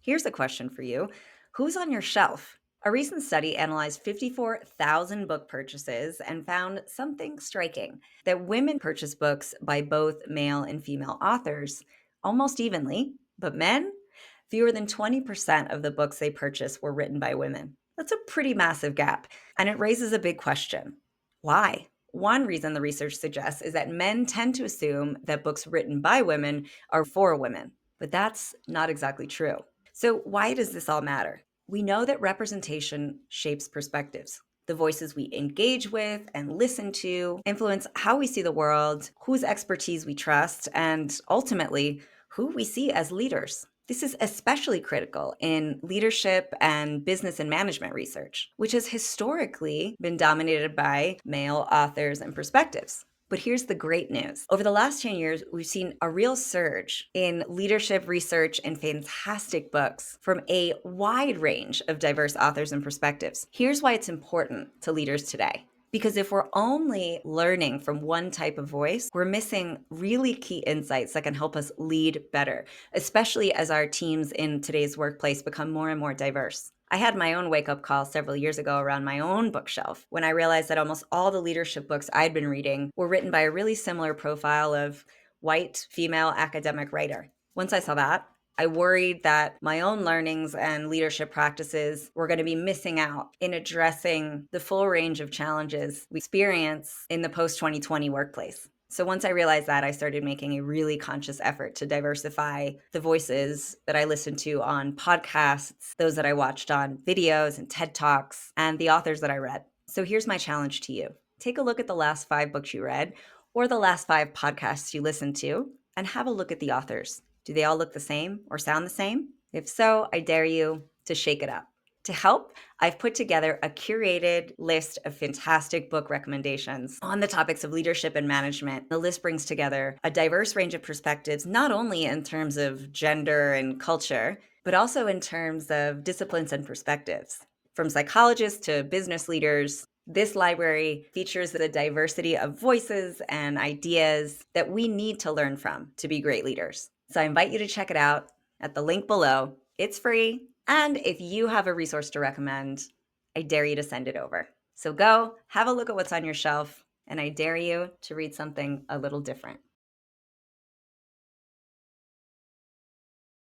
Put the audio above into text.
Here's a question for you. Who's on your shelf? A recent study analyzed 54,000 book purchases and found something striking that women purchase books by both male and female authors almost evenly, but men, fewer than 20% of the books they purchase were written by women. That's a pretty massive gap, and it raises a big question. Why? One reason the research suggests is that men tend to assume that books written by women are for women, but that's not exactly true. So, why does this all matter? We know that representation shapes perspectives. The voices we engage with and listen to influence how we see the world, whose expertise we trust, and ultimately, who we see as leaders. This is especially critical in leadership and business and management research, which has historically been dominated by male authors and perspectives. But here's the great news. Over the last 10 years, we've seen a real surge in leadership research and fantastic books from a wide range of diverse authors and perspectives. Here's why it's important to leaders today. Because if we're only learning from one type of voice, we're missing really key insights that can help us lead better, especially as our teams in today's workplace become more and more diverse. I had my own wake up call several years ago around my own bookshelf when I realized that almost all the leadership books I'd been reading were written by a really similar profile of white female academic writer. Once I saw that, I worried that my own learnings and leadership practices were going to be missing out in addressing the full range of challenges we experience in the post 2020 workplace. So once I realized that, I started making a really conscious effort to diversify the voices that I listened to on podcasts, those that I watched on videos and TED Talks, and the authors that I read. So here's my challenge to you. Take a look at the last 5 books you read or the last 5 podcasts you listened to and have a look at the authors. Do they all look the same or sound the same? If so, I dare you to shake it up. To help, I've put together a curated list of fantastic book recommendations on the topics of leadership and management. The list brings together a diverse range of perspectives, not only in terms of gender and culture, but also in terms of disciplines and perspectives. From psychologists to business leaders, this library features the diversity of voices and ideas that we need to learn from to be great leaders. So I invite you to check it out at the link below. It's free. And if you have a resource to recommend, I dare you to send it over. So go have a look at what's on your shelf, and I dare you to read something a little different.